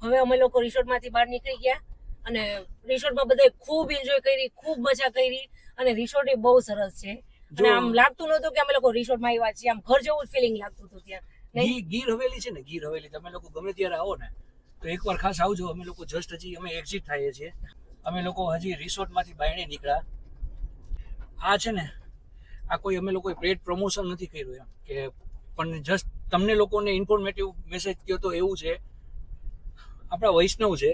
હવે અમે લોકો રિસોર્ટમાંથી બહાર નીકળી ગયા અને રિસોર્ટમાં બધાએ ખૂબ એન્જોય કરી, ખૂબ મજા કરી અને રિસોર્ટ એ બહુ સરસ છે. અને આમ લાગતું નહોતું કે અમે લોકો રિસોર્ટમાં આવ્યા છીએ, આમ ઘર જેવું ફિલિંગ લાગતું હતું ત્યાં. ગીર હવેલી છે ને, ગીર હવેલી તમે લોકો ગમે ત્યારે આવો ને તો એકવાર ખાસ આવજો. અમે લોકો જસ્ટ હજી અમે એક્ઝિટ થઈએ છીએ. અમે લોકો હજી રિસોર્ટમાંથી બાયણે નીકળ્યા. આ છે ને, આ કોઈ અમે લોકોએ પેડ પ્રમોશન નથી કર્યું એમ કે, પણ જસ્ટ તમને લોકોને ઇન્ફોર્મેટિવ મેસેજ કહો તો એવું છે. આપણા વૈષ્ણવ છે,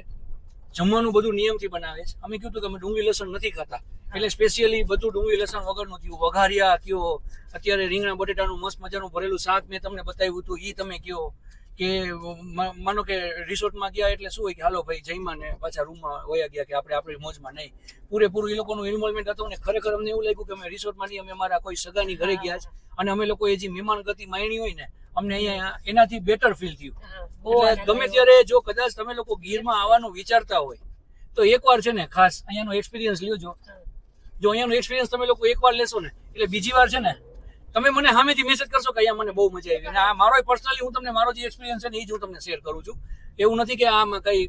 જમવાનું બધું નિયમથી બનાવે છે. અમે કીધું કે અમે ડુંગળી લસણ નથી ખાતા, એટલે સ્પેશિયલી બધું ડુંગળી લસણ વગરનું થયું. વઘારિયા કયો, અત્યારે રીંગણા બટેટાનું મસ્ત મજાનું ભરેલું શાક મેં તમને બતાવ્યું હતું, એ તમે કયો કે માનો કે રિસોર્ટમાં ગયા એટલે શું હોય કે હાલો ભાઈ જઈમાં ને પાછા રૂમમાં વયા ગયા કે આપણે આપણી મોજમાં નહીં. પૂરેપૂરું એ લોકોનું ઇન્વોલ્વમેન્ટ હતું ને ખરેખર અમને એવું લાગ્યું કે અમે રિસોર્ટમાં નહીં, અમે અમારા કોઈ સગાની ઘરે ગયા છે અને અમે લોકોએ જે મહેમાન ગતિ માણી હોય ને અમને અહીંયા એનાથી બેટર ફીલ થયું. એટલે ગમે ત્યારે જો કદાચ તમે લોકો ગીરમાં આવવાનું વિચારતા હોય તો એકવાર છે ને ખાસ અહીંયાનો એક્સપિરિયન્સ લ્યો. જો અહીંયાનો એક્સપિરિયન્સ તમે લોકો એકવાર લેશો ને એટલે બીજી વાર છે ને તમે મને સામેથી મેસેજ કરશો કે અહીંયા મને બહુ મજા આવી. અને આ મારો પર્સનલી હું તમને મારો જે એક્સપિરિયન્સ છે ને એ જ હું તમને શેર કરું છું. એવું નથી કે આમાં કઈ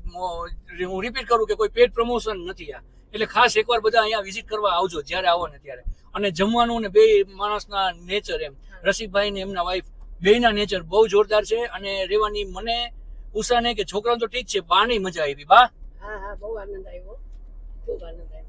હું રિપીટ કરું કે કોઈ પેડ પ્રમોશન નથી આ. એટલે ખાસ એકવાર બધા અહીંયા વિઝિટ કરવા આવજો જ્યારે આવો ને ત્યારે. અને જમવાનું ને બે માણસના નેચર એમ રસિકભાઈ ને એમના વાઈફ બેયના નેચર બહુ જોરદાર છે. અને રહેવાની મને ઉષાને કે છોકરાને તો ઠીક છે, બાની મજા આવી. બા હા બહુ આનંદ આવ્યો, ખૂબ આનંદ આવ્યો.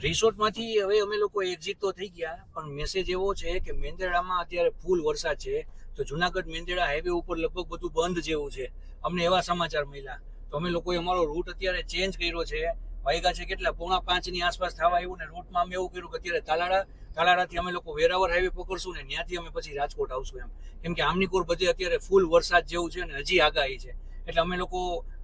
રિસોર્ટમાંથી હવે અમે લોકો એક્ઝિટ તો થઈ ગયા, પણ મેસેજ એવો છે કે મેંદરડામાં અત્યારે ફૂલ વરસાદ છે. તો જુનાગઢ મેંદરડા હાઈવે ઉપર લગભગ બધું બંધ જેવું છે. અમને એવા સમાચાર મળ્યા તો અમે લોકોએ અમારો રૂટ અત્યારે ચેન્જ કર્યો છે. વાગ્યા છે કેટલા 4:45 આસપાસ થવા આવ્યું ને રૂટમાં અમે એવું કર્યું કે અત્યારે તાલાળાથી અમે લોકો વેરાવળ હાઈવે પકડશું ને ત્યાંથી અમે પછી રાજકોટ આવશું એમ. કેમ કે આમનીકોર બધે અત્યારે ફૂલ વરસાદ જેવું છે ને હજી આગાહી છે. એટલે અમે લોકો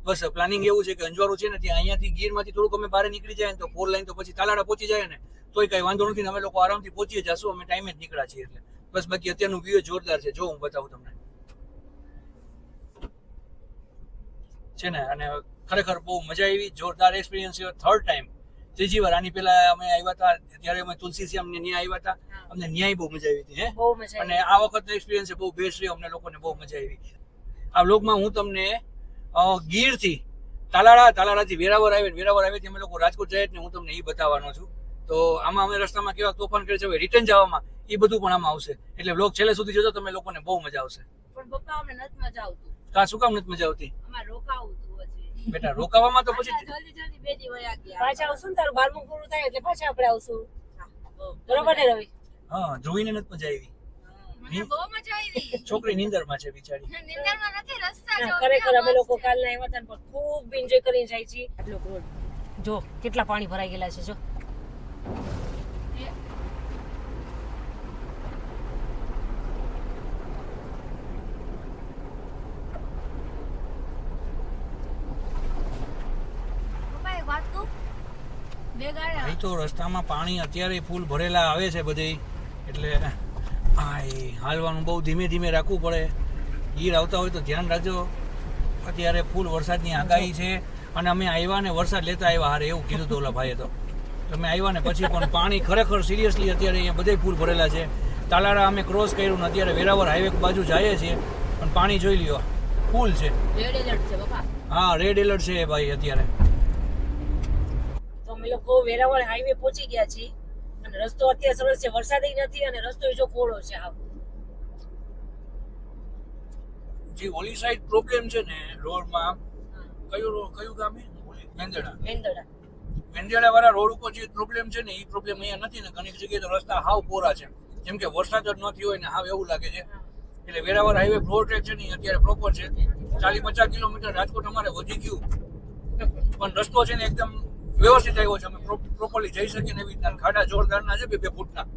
બસ પ્લાનિંગ એવું છે કે અંજવારું છે ને ત્યાં અહીંયાથી ગીરમાંથી થોડુંક અમે બહાર નીકળી જાય ને તો 4 લાઈન તો પછી તાલાળા પહોંચી જાય ને તોય કઈ વાંધો નથી ને અમે લોકો આરામથી પહોંચી જશું. અમે ટાઈમે જ નીકળ્યા છીએ એટલે બસ. બાકી અત્યારનું વ્યૂ જોરદાર છે. જો હું બતાવું તમને છે ને. અને ખરેખર બહુ મજા આવી, જોરદાર એક્સપિરિયન્સ છે. થર્ડ ટાઈમ, ત્રીજી વાર. આની પહેલા અમે આવ્યા હતા ત્યારે અમે તુલસી શ્યામ ને ન્યાય આવ્યા હતા, અમને ન્યાય બહુ મજા આવી હતી હે. અને આ વખતનો એક્સપિરિયન્સ બહુ બેસ્ટ રહ્યો, અમને લોકોને બહુ મજા આવી. આ વ્લોગમાં હું તમને ગીરથી તાલાળાથી વેરાવળ આવીથી અમે લોકો રાજકોટ જઈએ ને હું તમને એ બતાવવાનો છું. તો આમાં અમે રસ્તામાં કેવા તોફાન કરે છે, હવે રિટર્ન જવામાં એ બધું પણ આમાં આવશે. એટલે વ્લોગ છેલ્લે સુધી જોજો, તમે લોકોને બહુ મજા આવશે. પણ પપ્પા અમને નથી મજા આવતું. કા શું કામ નથી મજા આવતી? અમારે રોકાવું હતું બેટા. રોકાવામાં તો પછી જલ્દી બે દી વયા ગયા. પાછા આવશું ને તારું 12મું પૂરું થાય એટલે પાછા આપણે આવશું. બરોબર ને રવિ? હા, જોઈને નથી મજા આવી. મને બહુ મજા આવી. છોકરી નીંદરમાં છે બિચારી. નિંદરમાં નથી, રસ્તા જો. ખરેખર અમે લોકો કાલના આવ્યા હતા પણ ખૂબ એન્જોય કરીને જાય છે. જો કેટલા પાણી ભરાઈ ગયેલા છે. જો પપ્પા એક વાત કહું, બે ગાડા અહીં તો રસ્તામાં પાણી અત્યારે ફૂલ ભરેલા આવે છે બધે. એટલે હાલવાનું બહુ ધીમે ધીમે રાખવું પડે. ગીર આવતા હોય તો ધ્યાન રાખજો. અત્યારે ફૂલ વરસાદની આગાહી છે અને અમે આવ્યા ને વરસાદ લેતા આવ્યા હારે એવું કીધું હતું ઓલા ભાઈએ. તો તમે આવ્યા ને પછી પણ પાણી ખરેખર સિરિયસલી અત્યારે અહીંયા બધે ફૂલ ભરેલા છે. તાલાળા અમે ક્રોસ કર્યું ને અત્યારે વેરાવળ હાઈવે બાજુ જઈએ છીએ પણ પાણી જોઈ લ્યો ફૂલ છે. રેડ એલર્ટ છે બાપા. હા, રેડ એલર્ટ છે ભાઈ અત્યારે. તો અમે લોકો વેરાવળ હાઈવે પહોંચી ગયા છીએ અને રસ્તો અત્યારે સરસ છે, વરસાદ નથી અને રસ્તો જો કોળો છે. આવ જે ઓલી સાઈડ પ્રોબ્લેમ છે ને રોડમાં, કયું ગામ છે? મેંદરડા વાળા રોડ ઉપર જે પ્રોબ્લેમ છે ને એ પ્રોબ્લેમ અહીંયા નથી ને. ઘણી જગ્યાએ તો રસ્તા હાવ કોરા છે, જેમ કે વરસાદ જ નથી હોય ને હાવ એવું લાગે છે. એટલે વેરાવળ હાઈવે ફ્લોર ટ્રેક છે ને અત્યારે પ્રોપર છે. 40-50 કિલોમીટર રાજકોટ અમારે વધી ગયું પણ રસ્તો છે ને એકદમ વ્યવસ્થિત આવ્યો છે. અમે પ્રોપરલી જઈ શકીએ ને એવી રીતના. ખાડા જોરદારના છે, 2 ફૂટના.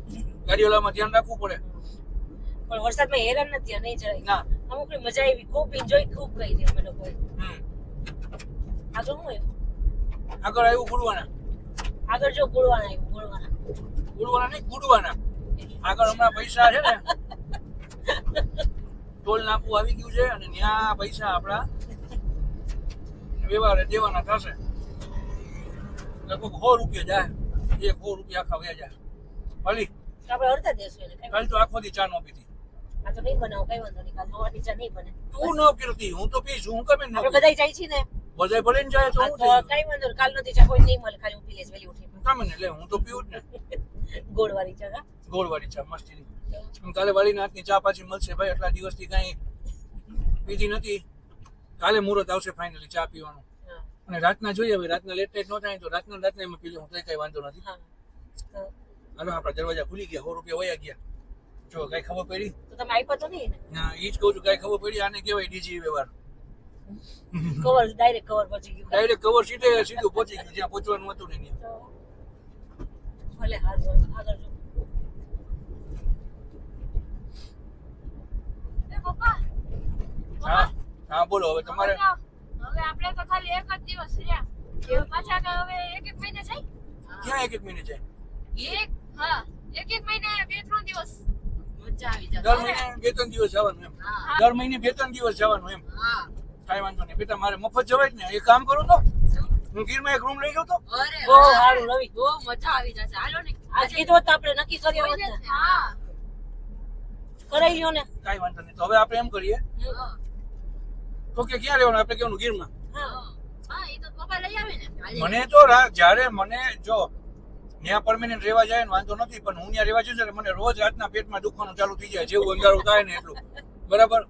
ગાડીઓલામાં ધ્યાન રાખવું પડે પણ વરસાદમાં હેરાન નથી નહીં જરાય. ના, અમુક મજા આવી, ખૂબ એન્જોય ખૂબ કરી અમે લોકોએ. આગળ શું આવ્યું? આગળ આવ્યું ગુડવાના. આગળ જો ગુડવાના આવ્યું. ગુડવાના નહીં, ગુડવાના. આગળ હમણાં પૈસા છે ને ટોલ નાકું આવી ગયું છે અને ત્યાં પૈસા આપણા વ્યવહારે દેવાના થશે. લગભગ 100 રૂપિયા જાય. 100 રૂપિયા આખા વ્યા જાય. ભલી આપણે અડધા દેશું એટલે કાલ તો આખો દી ચા નો પીધી. આ તો નહીં બનાવો, કઈ વાંધો નહીં. કાલ સવારની ચા નહીં બને. તું ન પીતી, હું તો પીશું. હું કમે ન આપણે બધા જાય છીએ ને બધાય ભલે ને જાય તો હા, હું તો કઈ વાંધો નહીં. કાલ નથી ચા કોઈ નહીં મળે, ખાલી હું પી લઈશ વહેલી ઉઠીને. કામ ને લે હું તો પીવું જ ને ગોળવાળી ચા, હા? ગોળવાળી ચા મસ્તીની. કાલે વાળીના હાથની ચા પાછી મળશે ભાઈ, એટલા દિવસથી કાંઈ પીધી નથી. કાલે મુહૂર્ત આવશે ફાઇનલી ચા પીવાનું. હા, અને રાતના જોઈએ હવે, રાતના લેટ નાઇટ ન થાય તો રાતના એમાં પી લઉં તો કઈ વાંધો નથી. હા. તો હાલો આપણા દરવાજા ખુલી ગયા, 100 રૂપિયા વયા ગયા. જો કઈ ખબર પડી? તો તમે આપ્યો તો નહીં ને? હા ઈ જ કહું છું, કઈ ખબર પડી? આને કહેવાય ડીજી વ્યવહાર. કવર, ડાયરેક્ટ કવર પહોંચી ગયું. ડાયરેક્ટ કવર સીધું પહોંચી ગયું જ્યાં પહોંચવાનું હતું ને ત્યાં. તો ભલે આગળ જો. એ પપ્પા હા હા બોલો હવે તમારે. હવે આપણે તો ખાલી એક જ દિવસ રહ્યા હવે પાછા કે હવે એક મહિને જાય ક્યાં એક મહિને જાય? એક મહિને 2-3 દિવસ મજા આવી જશે દર મહિને 2-3 દિવસ જવાનું એમ? હા. દર મહિને 2-3 દિવસ જવાનું એમ? હા કાંઈ વાંધો નહીં બેટા, મારે મફત જવાય જ ને. એક કામ કરું તો હું ગીરમાં એક રૂમ લઈ ગયો તો. અરે બહુ સારું રવિ. બહુ મજા આવી જશે હાલો ને આજ કીધું તો આપણે નક્કી કર્યો હોત ને. હા કરાઈ ગયો ને. કાંઈ વાંધો નહીં. તો હવે આપણે એમ કરીએ તો કે ક્યાં રહેવાનું? આપણે કેવાનું ગીરમાં? હા. હા એ તો પપ્પા લઈ આવે ને મને તો જ્યારે મને જો ત્યાં પરમેનન્ટ રહેવા જાય ને વાંધો નથી, પણ હું ત્યાં રહેવા જઉં છું મને રોજ રાતના પેટમાં દુખવાનું ચાલુ થઈ જાય. જેવું અંધારું થાય ને એટલું બરાબર,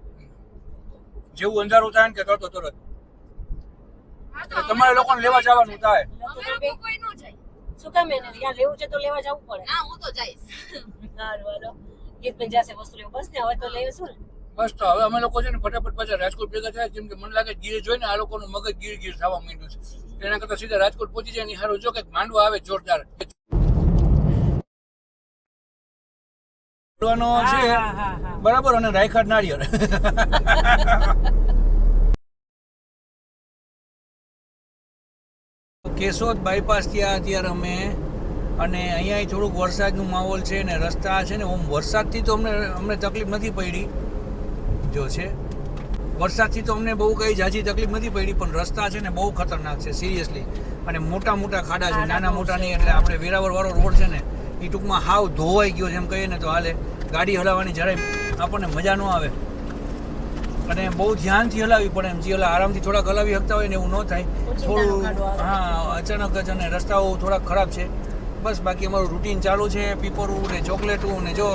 જેવું અંધારું થાય ને કે તરત હા એટલે તમારે લોકોને લેવા જવાનું થાય. અમે લોકો કોઈ નો જાય શું કામ એને ત્યાં લેવું છે તો લેવા જવું પડે. ના હું તો જઈશ સારું હાલો. ગીતભાઈ જશે વસ્તુ લેવા. બસ ને હવે તો લેશું ને. બસ તો હવે અમે લોકો છે ને ફટાફટ પાછા રાજકોટ ભેગા થાય, કેમ કે મને લાગે ગીર જોઈને આ લોકોનું મગજ ગીર થવા માંડ્યું છે. એના કરતા સીધા રાજકોટ પહોંચી જાય ને હારું. જો કે માંડવા આવે જોરદાર છે બરાબર, અને રાયખાડ નાળિયેર. કેશોદ બાયપાસ થયા અત્યારે અમે, અને અહીંયા થોડુંક વરસાદનું માહોલ છે ને રસ્તા છે ને વરસાદથી તો અમને તકલીફ નથી પડી. જો છે વરસાદથી તો અમને બહુ કઈ જાજી તકલીફ નથી પડી, પણ રસ્તા છે ને બહુ ખતરનાક છે સિરિયસલી. અને મોટા મોટા ખાડા છે, નાના મોટા નહીં. એટલે આપણે વેરાવળ વાળો રોડ છે ને એ ટૂંકમાં હાવ ધોવાઈ ગયો છે એમ કહીએ ને તો હાલે. ગાડી હલાવવાની જરાય આપણને મજા ન આવે, અને બહુ ધ્યાનથી હલાવવી પડે એમ. જે આરામથી થોડાક હલાવી શકતા હોય ને એવું ન થાય. થોડું હા અચાનક જ, અને રસ્તાઓ થોડાક ખરાબ છે બસ. બાકી અમારું રૂટીન ચાલુ છે, પીપરું ને ચોકલેટું ને. જો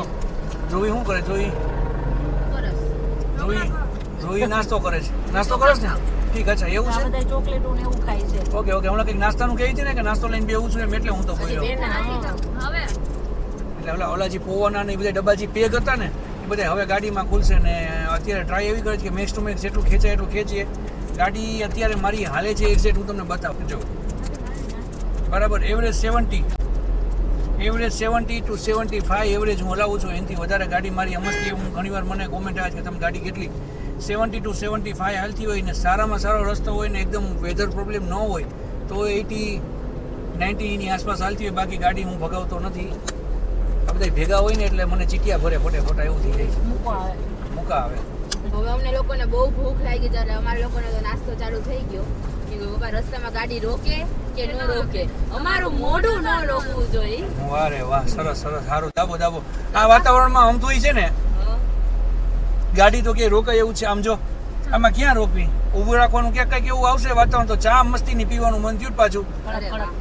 જોઈ શું કરે? જોઈ નાસ્તો કરે છે. નાસ્તો કરે છે ને? ઠીક. અચ્છા એવું આ છે. બધા ચોકલેટો ને એવું ખાય છે. ઓકે હમણાં કંઈક નાસ્તાનું કહે છે ને કે નાસ્તો લઈને બેવું છું એમ, એટલે હું તો બોલ્યો. હવે એટલે ઓલા જે પૌવાના ને એ બધા ડબ્બા જે પેક હતા ને એ બધા હવે ગાડીમાં ખુલશે. ને અત્યારે ટ્રાય એવી કરે છે કે મેક્સ ટુ મેક્સ જેટલું ખેંચાય એટલું ખેંચીએ. ગાડી અત્યારે મારી હાલે છે એક્ઝેક્ટ, હું તમને બતાવું. જો બરાબર એવરેજ 70 to 75 એવરેજ હું હલાવું છું. એનાથી વધારે ગાડી મારી અમસ્તી. હું ઘણીવાર મને કોમેન્ટ આવે છે કે તમે ગાડી કેટલી 70 to 75 હાલતી હોય ને સારામાં સારો રસ્તો હોય ને એકદમ વેધર પ્રોબ્લેમ ન હોય તો 80-90 ની આસપાસ હાલતી હોય. બાકી ગાડી હું ભગાવતો નથી. આ બધા ભેગા હોય ને એટલે મને ચીટિયા ભરે ફોટા એવું થઈ જાય છે. મૂકા આવે. હવે અમને લોકોને બહુ ભૂખ લાગી ત્યારે અમારા લોકોને તો નાસ્તો ચાલુ થઈ ગયો કે પપ્પા રસ્તામાં ગાડી રોકે કે ન રોકે, અમારું મોઢું ન રોકવું જોઈએ. વારે વાહ, સરસ સારું. દાબો આ વાતાવરણમાં આમ છે ને ગાડી તો કે રોકાય એવું છે. આમ જો આમાં ક્યાં રોકવી? ઊભું રાખવાનું ક્યાંક કઈક એવું આવશે વાતાવરણ તો ચા મસ્તીની પીવાનું મન થયું પાછું.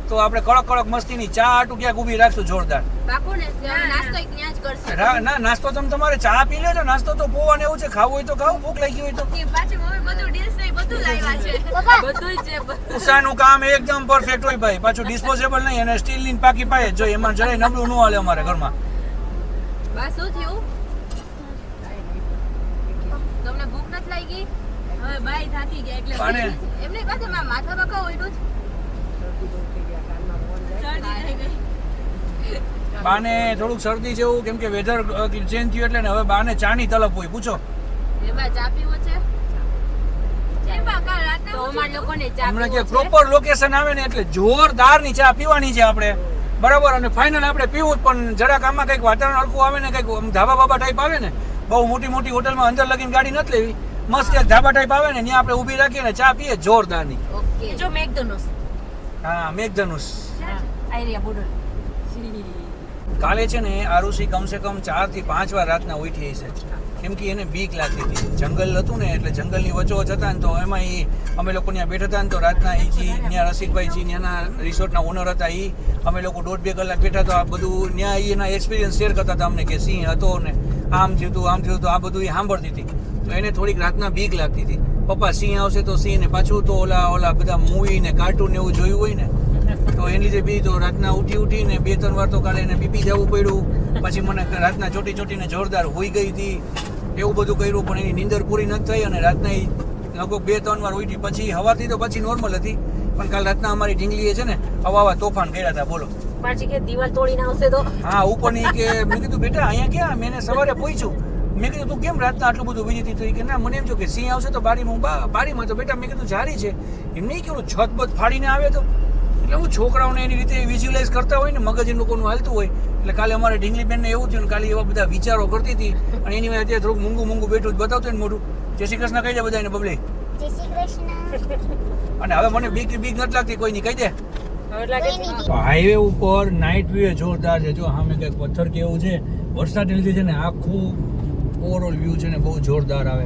તો આપણે કડક મસ્તીની ચા આટું ક્યાંક ઊભી રાખશું જોરદાર. પાકું ને નાસ્તો ત્યાં જ કરશે. ના નાસ્તો તમારે ચા પી લેજો. નાસ્તો તો પોવાને એવું છે, ખાવું હોય તો ખાવું, ભૂખ લાગી હોય તો. પાછી મમ્મી બધું ડીશ ને બધું લાવ્યા છે. બધું છે. ઉષાનું કામ એકદમ પરફેક્ટ હોય ભાઈ. પાછું ડિસ્પોઝેબલ નહીં અને સ્ટીલની પાકી પાય જો એમાં જરાય નબળું ન હાલે અમારે ઘરમાં. બસ શું થયું? તમને ભૂખ નથી લાગી? હવે બાઈ થાકી ગયા એટલે એમને કહે માથા બકા ઓઈડું શરદી થઈ ગઈ. બાને થોડુંક શરદી જેવું, કેમ કે વેધર ચેન્જ થયું એટલે ને હવે બાને ચાની તલબ હોય. પૂછો એમાં ચા પીવો છે? એમાં કાલ રાતના તો અમાર લોકોને ચા હમણાં કે પ્રોપર લોકેશન આવે ને એટલે જોરદારની ચા પીવાની છે આપણે બરાબર. અને ફાઇનલ આપણે પીવું જ, પણ જરાક આમાં કંઈક વાતાવરણ હરખું આવે ને કંઈક ધાબા બાબા ટાઈપ આવે ને, બહુ મોટી હોટલમાં અંદર લગીને ગાડી નથી લેવી, મસ્ત એક ધાબા ટાઈપ આવે ને ત્યાં આપણે ઊભી રાખીએ ને ચા પીએ જોરદારની. ઓકે જો મેકડોનલ્ડ્સ. હા મેઘધનુષ. આઈરિયા બોર્ડર. કાલે છે ને આરુષી કમસે કમ 4 થી 5 વાર રાતના ઉઠી છે. કેમ કે એને બીક લાગતી હતી. જંગલ હતું ને એટલે જંગલની વચ્ચોવચ હતા ને તો એમાં અમે લોકો ત્યાં બેઠા હતા ને તો રાતના ત્યાં રસિકભાઈ ત્યાંના રિસોર્ટના ઓનર હતા. અમે લોકો 1.5-2 કલાક બેઠા તો આ બધું ત્યાં એના એક્સપિરિયન્સ શેર કરતા હતા અમને કે સિંહ હતો ને આમ થયું હતું આ બધું એ સાંભળતી હતી. તો એને થોડીક રાતના બીક લાગતી હતી. પપ્પા સિંહ આવશે તો સિંહ ને પાછું તો ઓલા બધા મૂવી ને કાર્ટૂન એવું જોયું હોય ને તો એને લીધે બી તો રાતના ઉઠીને 2-3 વાર તો કાલે એને બીપી જવું પડ્યું. પછી મને રાતના ચોટીને જોરદાર હોઈ ગઈ હતી એવું બધું કર્યું પણ એની નીંદર પૂરી નથી થઈ અને રાતના લગભગ 2-3 વાર ઉઠી. પછી હવાથી તો પછી નોર્મલ હતી પણ કાલ રાતના અમારી ઢીંગલીએ છે ને આવા તોફાન કર્યા હતા. બોલો પાછી કે દિવાલ તોડીને આવશે તો હા ઉપરની કે મેં કીધું બેટા અહીંયા ક્યાં મેં એને સવારે પૂછ્યું મેં કીધું તું કેમ રાતના આટલું બધું બીજી હતી તો કે ના મને એમ થયું કે સિંહ આવશે તો બારીમાં તો બેટા મેં કીધું જારી છે એમ નહીં કેવું છત બત ફાડીને આવે તો એટલે હું છોકરાઓને એની રીતે વિઝ્યુલાઇઝ કરતા હોય ને મગજ એ લોકોનું હાલતું હોય એટલે કાલે અમારે ઢીંગલી બેનને એવું થયું ને કાલે એવા બધા વિચારો કરતી હતી અને એની અત્યારે થોડુંક મૂંગું બેઠું બતાવતું ને મોઢું જય શ્રી કૃષ્ણ કહી દે બધાને બબલે જય શ્રી કૃષ્ણ. અને હવે મને બીક નથી લાગતી કોઈ નહીં કહી દે. હવે લાગે હાઈવે ઉપર નાઇટ વ્યૂ જોરદાર છે. જો સામે કંઈક પથ્થર કે એવું છે વરસાદને લીધે છે ને આખું ઓવરઓલ વ્યૂ છે ને બહુ જોરદાર આવે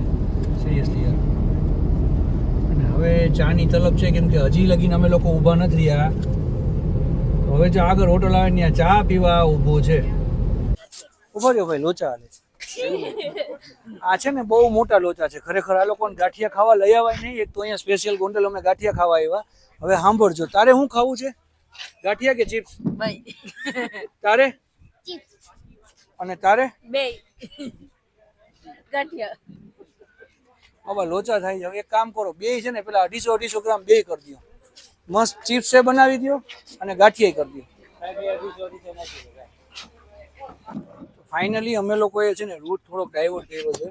સિરિયસલી યાર. અને હવે ચાની તલબ છે કેમ કે હજી લગીને અમે લોકો ઊભા નથી રહ્યા. હવે જો આગળ હોટલ આવે ને ત્યાં ચા પીવા ઊભું છે. ઉભા રહ્યો ભાઈ લોચા હાલે છે. આ છે ને બહુ મોટા લોચા છે ખરેખર. આ લોકોને ગાંઠિયા ખાવા લઈ આવાય નહીં. એક તો અહીંયા સ્પેશિયલ ગોંડલ અમે ગાંઠિયા ખાવા આવ્યા. હવે સાંભળજો તારે શું ખાવું છે ગાંઠિયા કે ચિપ્સ? તારે ચિપ્સ. અને તારે બે ગાંઠિયા આવા લોચા થાય છે. એક કામ કરો બે છે ને પેલા 250 ગ્રામ બે કરી દો. મસ્ત ચિપ્સ એ બનાવી દો અને ગાંઠિયા કરી દો. ફાઇનલી અમે લોકોએ છે ને રૂટ થોડોક ડાયવર્ટ કર્યો છે.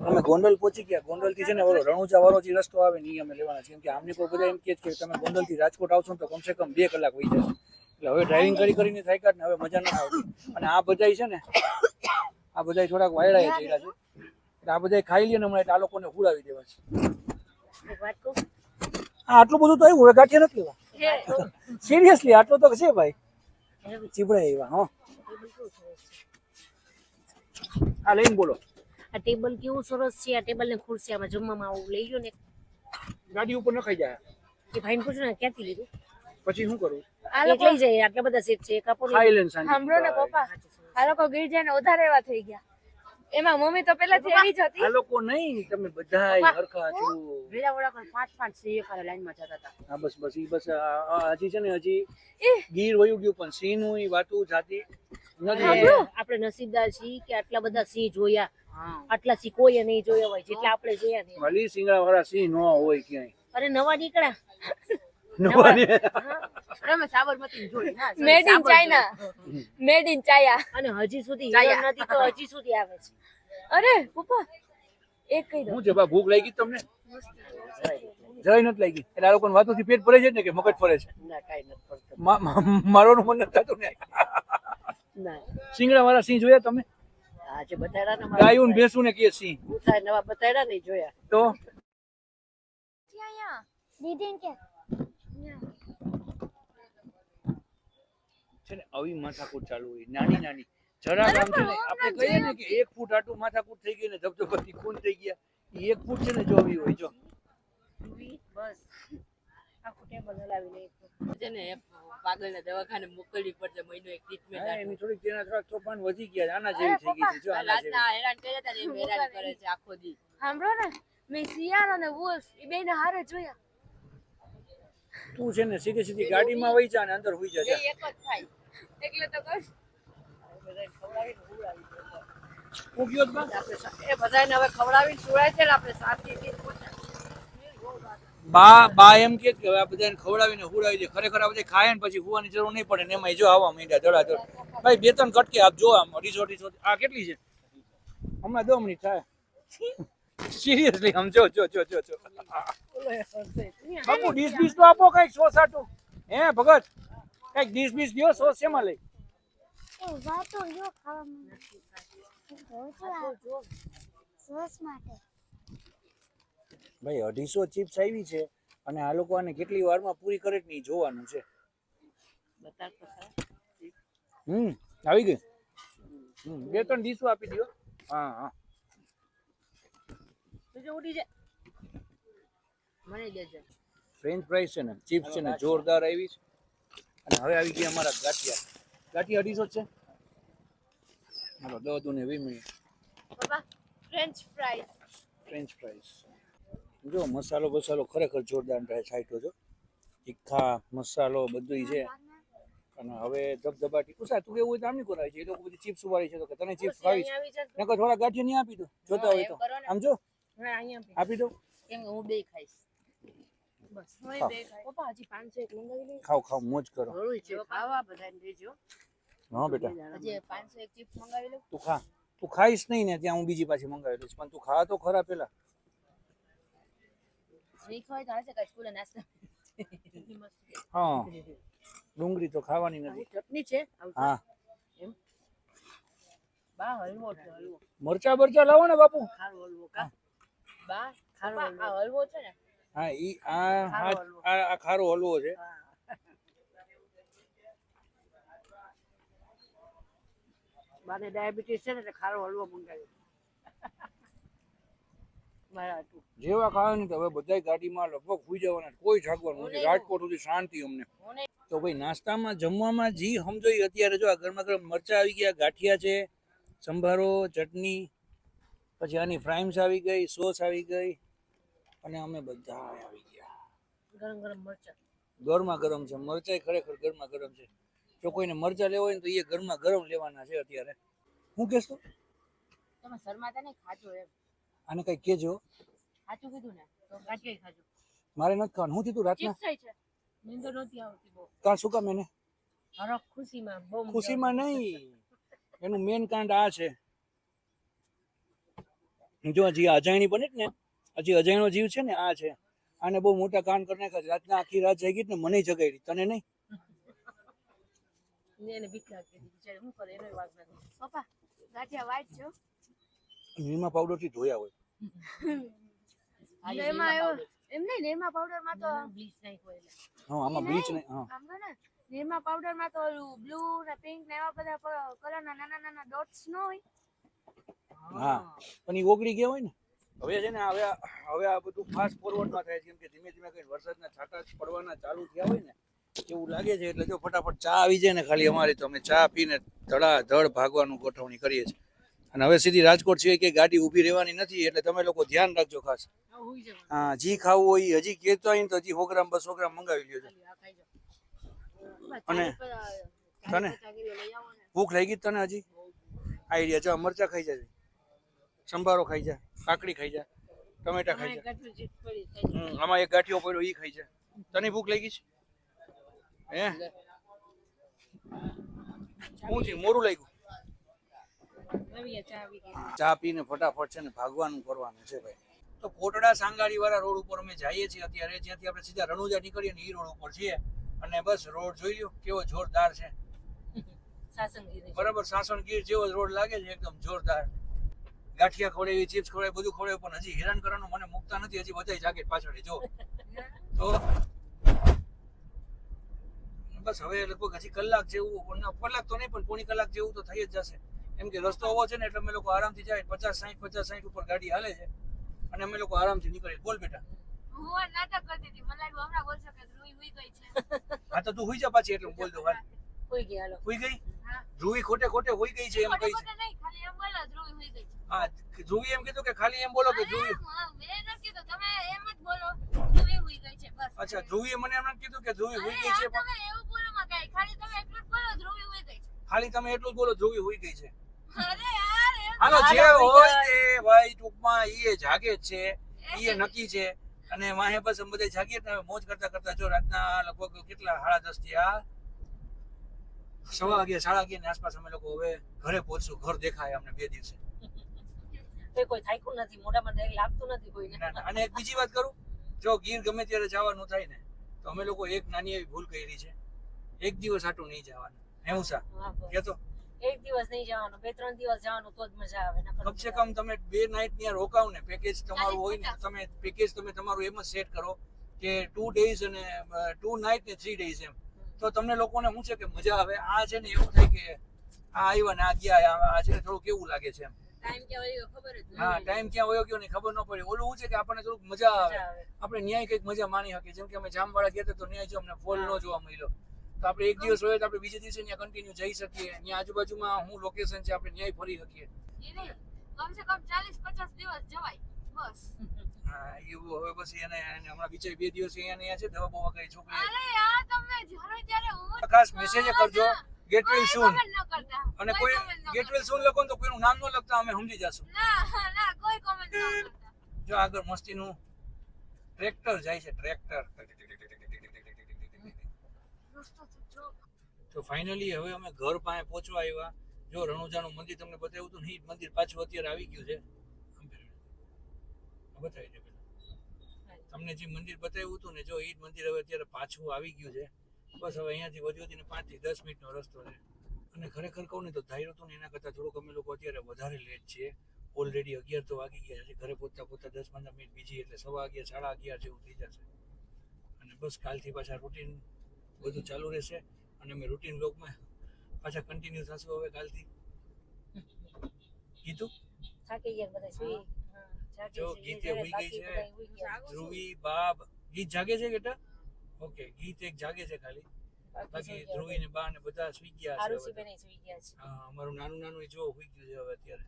અમે ગોંડલ પહોંચી ગયા. ગોંડલથી છે ને ઓલો રણુજા વાળો જે રસ્તો આવે ને એ અમે લેવાના છે કેમ કે આમની કોઈ બધા એમ કહે છે કે તમે ગોંડલથી રાજકોટ આવશો ને તો કમસે કમ 2 કલાક વહી જશે. એટલે હવે ડ્રાઇવિંગ કરીને થાક્યા ને હવે મજા નથી આવતી. અને આ બધાય છે ને આ બધાય થોડાક વાયડા ચડ્યા છે એટલે આ બધાય ખાઈ લે ને હમણાં એટલે આ લોકોને હુડાવી દેવા છે. વાત કહું હા આટલું બધું તો આવ્યું હવે ગાંઠિયા નથી લેવા સિરિયસલી આટલું તો છે ભાઈ ચીબડા એવા. હા આ લઈને બોલો. આ ટેબલ કેવું સરસ છે. આ ટેબલ ને ખુરશી આમાં જમવામાં આવું લઈ ગયો ને ગાડી ઉપર નખાઈ જાય એ ભાઈને પૂછ્યું ને ક્યાંથી લીધું પછી શું કરું? એક લઈ જાય આટલા બધા સેટ છે કાપો ખાઈ લેને શાંતિ. સાંભળો ને પપ્પા આ લોકો ગિરજાને ઉધાર એવા થઈ ગયા. એમાં મમ્મી તો પેલાથી એવી જ હતી. આ લોકો નહીં તમે બધાય હરખા છો. વેલા વડા કોઈ 5-5 સીએ ખાલી લાઈનમાં જતા હતા. હા બસ હજી છે ને હજી ગીર વયું ગયું પણ સિંહ નું વાતું જાતી નથી. આપણે નસીબદાર છીએ કે આટલા બધા સિંહ જોયા. આટલા સિંહ કોઈએ નહીં જોયા હોય જેટલા આપણે જોયા ને. ભલી સિંગડા વાળા સિંહ ન હોય ક્યાંય. અરે નવા નીકળ્યા અમે સાબરમતી જોઈ ના made in China. Made in China. અને હજી સુધી હિરણ નથી તો હજી સુધી આવે છે. અરે પપ્પા એક કહી દો શું છે બા ભૂખ લાગી તમને? જરાય નથી લાગી એટલે આ લોકોને વાતોથી પેટ ભરે છે ને કે મગજ ફરે છે? ના કાઈ નથી પડતું. મારવાનું મન નથી થતું ને. ના સિંગડા વાળા સિંહ જોયા તમે? આજે બતાડ્યા ને ગાયું ને ભેંસું ને કે સિંહ ઉતાય નવા બતાડ્યા નહીં જોયા. તો ચાયા. દીદી કે છે ને આવી માથાકૂટ ચાલુ હોય નાની જરાક આમ છે ને આપણે કહીએ ને કે 1 ફૂટ આટલું માથાકૂટ થઈ ગઈ ને ધબધબાથી ખૂન થઈ ગયા. 1 ફૂટ છે ને જો આવી હોય જો બસ આખું ટેબલ હલાવી નહીં છે ને પાગલના દવાખાને મોકલવી પડશે મહિનો એક ટ્રીટમેન્ટ. હા, એની થોડીક તેના થોડાક તોફાન વધી ગયા આના જેવી થઈ ગઈ છે જો આના જેવી. રાતના હેરાન કર્યા હતા ને એમ હેરાન કરે છે આખો દી. સાંભળો ને મેં શિયાળ અને વુલ્ફ એ બેને હારે જોયા. તું છે ને સીધી ગાડીમાં વહી જા ને અંદર હુઈ જા બે એક જ થાય એટલે તો કહું હું ગયો જ બા. એ બધાને હવે ખવડાવીને સુરાય છે ને આપણે શાંતિથી બા એમ કે હવે આ બધાને ખવડાવીને હુડાવી દે. ખરેખર આ બધા ખાય ને પછી હુવાની જરૂર નહીં પડે ને એમાં જો આવવા માંડ્યા ધડાધડ. ભાઈ 2-3 કટકે આપજો આમ 250 આ કેટલી છે હમણાં 2 મિનિટ થાય સિરિયસલી આમ જો બાપુ ડીશ તો આપો કઈક સોસ આટું. હે ભગત કઈક ડીશ દ્યો સોસ શેમાં લઈ? એ વાતો જો ખાવામાં સોસ માટે. ભાઈ 250 ચિપ્સ આવી છે અને આ લોકો આને કેટલી વારમાં પૂરી કરે કે નહીં જોવાનું છે. આવી ગઈ. 2-3 ડીશો આપી દો. હા બીજું ઉડી જાય. મને દેજો. ફ્રેન્ચ ફ્રાઈઝ છે ને ચિપ્સ છે ને જોરદાર આવી છે. અને હવે આવી ગયા અમારા ગાંઠિયા. ગાંઠિયા 250 છે. હાલો 10 દૂને 20 મિનિટ. પપ્પા ફ્રેન્ચ ફ્રાઈઝ. ફ્રેન્ચ ફ્રાઈઝ જો મસાલો ખરેખર જોરદાર રહે સાઈટો જો તીખા મસાલો બધું છે. અને હવે ધબધબાટી કુસા તું એવું હોય તો આમ નહીં કરાય છે. એ લોકો બધી ચિપ્સ વાળી છે તો કે તને ચિપ્સ ખાવી છે અહીંયા આવી જાય. નકર થોડા ગાંઠિયા નહીં આપી દો જોતા હોય તો આમ જો હા, અહીંયા આપી. આપી દો. કેમ કે હું બે ખાઈશ. બસ. હું બે ખાઈ. પપ્પા હજી 501 મંગાવી લઈએ. ખાવ મોજ કરો. થોડું છે ખાવા બધાને દેજો. હા બેટા હજી 501 ચિપ્સ મંગાવી લો. તું ખાઈશ નહીં ને ત્યાં હું બીજી પાછી મંગાવી લઈશ પણ તું ખા તો ખરા પેલા. નહીં ખવાય તો હાલશે કાંઈ સ્કૂલે નાસ્તા. હા ડુંગળી તો ખાવાની નથી. ચટણી છે હા એમ બા હલવો છે હલવો. મરચા બરચા લાવો ને બાપુ. ખારો હલવો કા બા ખારો હલવો. આ હલવો છે ને હા ઈ આ ખારો હલવો છે. બાને ડાયાબિટીસ છે ને એટલે ખારો હલવો મંગાવ્યો. મારા હાટુ. જેવા ખાવાની તો હવે બધાય ગાડીમાં લગભગ સુઈ જવાના કોઈ જાગવાનું નથી. રાજકોટ સુધી શાંતિ અમને. તો ભાઈ નાસ્તામાં જમવામાં જી સમજો ઈ અત્યારે જો આ ગરમા ગરમ મરચા આવી ગયા ગાંઠિયા છે સંભારો ચટણી પછી આની ફ્રાઈમ્સ આવી ગઈ સોસ આવી ગઈ અને અમે બધા આવી ગયા. ગરમ ગરમ મરચાં. ગરમા ગરમ છે મરચાઈ ખરેખર ગરમા ગરમ છે. જો કોઈને મરચા લેવા હોય ને તો એ ગરમા ગરમ લેવાના છે અત્યારે. હું કહેશ તો તમે શરમાતા નહીં ખાજો એમ. આને કઈ કેજો. સાચું કીધું ને તો ગાંઠિયા ખાજો. મારે નથી ખાવાનું. હું થયું રાતના ચિપ્સ છે. નીંદર નહોતી આવતી બહુ. કાં શું કામ એને હરખ ખુશીમાં બહુ મજા ખુશીમાં નહીં એનું મેન કાંડ આ છે. જો હજી અજાયણી બને જ ને હજી અજાયણો જીવ છે ને આ છે. આને બહુ મોટા કાંડ કરી નાખ્યા છે. રાતના આખી રાત જાગી ને મને જગાડી તને નહીં. આવી. એને બીક લાગતી હતી બિચારી શું કરે એનો વાગ નથી. પપ્પા ગાંઠિયા white છે હો. નિરમા પાવડર થી ધોયા હોય. એમાં એવો એમ નહીં નિરમા પાવડર માં તો બ્લીચ નાખ્યો એટલે. હા આમાં બ્લીચ નહીં. હા આમ તો ને નિરમા પાવડર માં તો ઓલું બ્લુ ને પિંક ને એવા બધા કલર ના નાના નાના ડોટ્સ ન હોય. હા પણ એ ઓગળી ગયા હોય ને. હવે છે ને હવે આ બધું ફાસ્ટ ફોરવર્ડમાં થાય છે કેમ કે ધીમે ધીમે કઈ વરસાદના છાંટા પડવાના ચાલુ થયા હોય ને એવું લાગે છે. એટલે જો ફટાફટ ચા આવી જાય ને ખાલી અમારી તો અમે ચા પીને ધડાધડ ભાગવાનું ગોઠવણી કરીએ છીએ. અને હવે સીધી રાજકોટ સિવાય કે ગાડી ઊભી રહેવાની નથી એટલે તમે લોકો ધ્યાન રાખજો ખાસ. હા જી ખાવું હોય હજી કહેતો હોય ને તો હજી 100 ગ્રામ 200 ગ્રામ મંગાવી લ્યો. અને તને ભૂખ લાગી તને હજી આઈડિયા જો મરચા ખાઈ જાય સંભારો ખાઈ જાય કાકડી ખાઈ જાય ટમેટા ખાઈ જાય. આમાં એક ગાંઠિયો પડ્યો ઈ ખાઈ જાય. તને ભૂખ લાગી છે હે? હું થયું મોરું લાગ્યું. ચા પીને ફટાફટ છે ને ભાગવાનું કરવાનું છે ભાઈ. તો કોટડા સાંગાડી વાળા રોડ ઉપર અમે જઈએ છીએ અત્યારે જ્યાંથી આપણે સીધા રણુજા નીકળીએ ને એ રોડ ઉપર છીએ. અને બસ રોડ જોઈ લ્યો કેવો જોરદાર છે. સાસણગીર બરાબર સાસણગીર જેવો રોડ લાગે છે એકદમ જોરદાર. ગાંઠિયા ખવડાવી ચિપ્સ ખવડાવી બધું ખવડાવી પણ હજી હેરાન કરવાનું મને મુકતા નથી. હજી બધાય જાગે પાછળ જો તો બસ હવે લગભગ હજી કલાક જેવું કલાક તો નહીં પણ પોણી કલાક જેવું તો થઈ જ જશે. એમ કે રસ્તો આવો છે ને એટલે અમે લોકો આરામથી જાય 50-60 ઉપર ગાડી હાલે છે અને અમે લોકો આરામથી નીકળીએ. બોલ બેટા. હું નાટક કરતી હતી મને લાગ્યું હમણાં બોલશે કે ધ્રુવી હુઈ ગઈ છે. હા તો તું હુઈ જા પાછી એટલે હું બોલ દઉં. કોઈ ગયા હાલો. હુઈ ગઈ હા. ધ્રુવી ખોટે હુઈ ગઈ છે એમ કહી છે. નહીં ખાલી એમ બોલો ધ્રુવી હુઈ ગઈ છે. હા ધ્રુવી એમ કીધું કે ખાલી એમ બોલો કે ધ્રુવી. મેં નથી કીધું તમે એમ જ બોલો ધ્રુવી હુઈ ગઈ છે બસ. અચ્છા ધ્રુવીએ મને એમ નથી કીધું કે ધ્રુવી હુઈ ગઈ છે પણ તમે એવું બોલો માં કઈ ખાલી તમે એટલું જ બોલો ધ્રુવી હુઈ ગઈ છે. ખાલી તમે એટલું જ બોલો ધ્રુવી હુઈ ગઈ છે. અરે યાર એમ હાલો જે હોય તે ભાઈ ટૂંકમાં ઈ જાગે જ છે ઈ નક્કી છે. અને વાહે બસ અમે બધા જાગીએ ને મોજ કરતા જો રાતના લગભગ કેટલા 10:30 થી આ 11:30 ની આસપાસ અમે લોકો હવે ઘરે પહોંચશું. ઘર દેખાય અમને 2 દિવસે. કોઈ થાક્યું નથી મોઢામાં કંઈ લાગતું નથી કોઈને. અને એક બીજી વાત કરું જો ગીર ગમે ત્યારે જવાનું થાય ને તો અમે લોકો એક નાની એવી ભૂલ કરી છે. એક દિવસ આટું નહીં જવાનું. એવું સા હા, બસ. કે તો એક દિવસ નહીં જવાનું 2-3 દિવસ જવાનું તો જ મજા આવે. નકર કમસે કમ તમે 2 નાઈટ ત્યાં રોકાવ ને પેકેજ તમારું હોય ને તમે પેકેજ તમે તમારું એમ જ સેટ કરો કે 2 days અને 2 નાઈટ ને 3 days એમ. તો તમને લોકોને શું છે કે મજા આવે. આ છે ને એવું થાય કે આ આવ્યા ને આ ગયા આ છે થોડું કેવું લાગે છે એમ. ટાઈમ ક્યાં વહી ગયો ખબર જ હા ટાઈમ ક્યાં વયો ગયો ને ખબર ન પડી. ઓલું શું છે કે આપણને થોડુંક મજા આવે, મજા આવે. આપણે ન્યાય કંઈક મજા માણી શકીએ. જેમ કે અમે જામવાળા ગયા હતા તો ન્યાય જો અમને ફોલ ન જોવા મળ્યો, તો આપણે એક દિવસ હોય તો આપણે બીજે દિવસે ત્યાં કન્ટિન્યુ જઈ શકીએ. ત્યાં આજુબાજુમાં શું લોકેશન છે આપણે ન્યાય ફરી શકીએ. એ નહીં કમસે કમ 40-50 દિવસ જવાય બસ. હા એવું હવે પછી એને હમણાં બીજા 2 દિવસ અહીંયા છે દવા બવા કરી છોકરી. અરે યાર તમે જ્યારે ત્યારે હું ખાસ મેસેજ કરજો ગેટ વેલ સૂન, comment ન કરતા અને કોઈ comment ન ગેટ વેલ સૂન લખો ને તો કોઈનું નામ ન લખતા, અમે સમજી જશું. ના કોઈ કોમેન્ટ ન કરતા. જો આગળ મસ્તીનું ટ્રેક્ટર જાય છે, ટ્રેક્ટર. રસ્તો તો જો તો ફાઇનલી હવે અમે ઘર પાસે પહોંચવા આવ્યા. જો રણુજાનું મંદિર તમને બતાવ્યું હતું ને, એ જ મંદિર પાછું અત્યારે આવી ગયું છે. બતાવી દે પેલા તમને જે મંદિર બતાવ્યું હતું ને, જો એ જ મંદિર હવે અત્યારે પાછું આવી ગયું છે. બસ હવે અહીંયાથી વધીને 5 થી 10 મિનિટનો રસ્તો છે. અને ખરેખર કહું ને તો ધાર્યું હતું ને એના કરતાં થોડુંક અમે લોકો અત્યારે વધારે લેટ છીએ. ઓલરેડી 11 તો વાગી ગયા છે. ઘરે પહોંચતા 10-15 મિનિટ બીજી, એટલે 11:15 11:30 જેવું થઈ જશે. અને બસ કાલથી પાછા રૂટીન બધું ચાલુ રહેશે. અને અમે રૂટીન બ્લોગમાં પાછા કન્ટિન્યુ થશું હવે કાલથી. કીધું થાકી ગયા બધા સુઈ. જો ગીતે હુઈ ગઈ છે, ધ્રુવી બાબ ગીત જાગે છે બેટા. ઓકે ગીત એક જાગે છે ખાલી, બાકી ધ્રુવી ને બા ને બધા સુઈ ગયા છે. આરુષી બેન સુઈ ગયા છે. હા અમારું નાનું નાનું જો હુઈ ગયું છે હવે અત્યારે.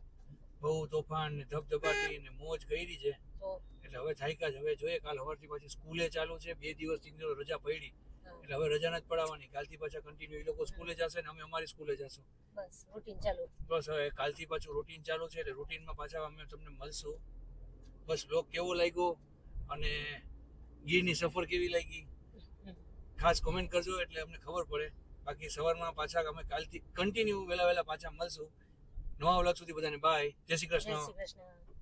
બહુ તોફાન ને ધબધબાટી ને મોજ કરી છે. તો એટલે હવે થાક્યા જ. હવે જોઈએ કાલ સવારથી પાછી સ્કૂલે ચાલુ છે. 2 દિવસથી રજા પડી, એટલે હવે રજા નથી પડાવવાની. કાલથી પાછા કન્ટિન્યુ એ લોકો સ્કૂલે જશે ને અમે અમારી સ્કૂલે જશું. બસ રૂટીન ચાલુ. બસ હવે કાલથી પાછું રૂટીન ચાલુ છે, એટલે રૂટીનમાં પાછા અમે તમને મળશું. બસ બ્લોગ કેવો લાગ્યો અને ગીરની સફર કેવી લાગી ખાસ કોમેન્ટ કરજો, એટલે અમને ખબર પડે. બાકી સવારમાં પાછા અમે કાલથી કન્ટિન્યુ વહેલા પાછા મળશું. નવા વ્લોગ સુધી બધાને બાય. જય શ્રી જય કૃષ્ણ. શ્રી કૃષ્ણ.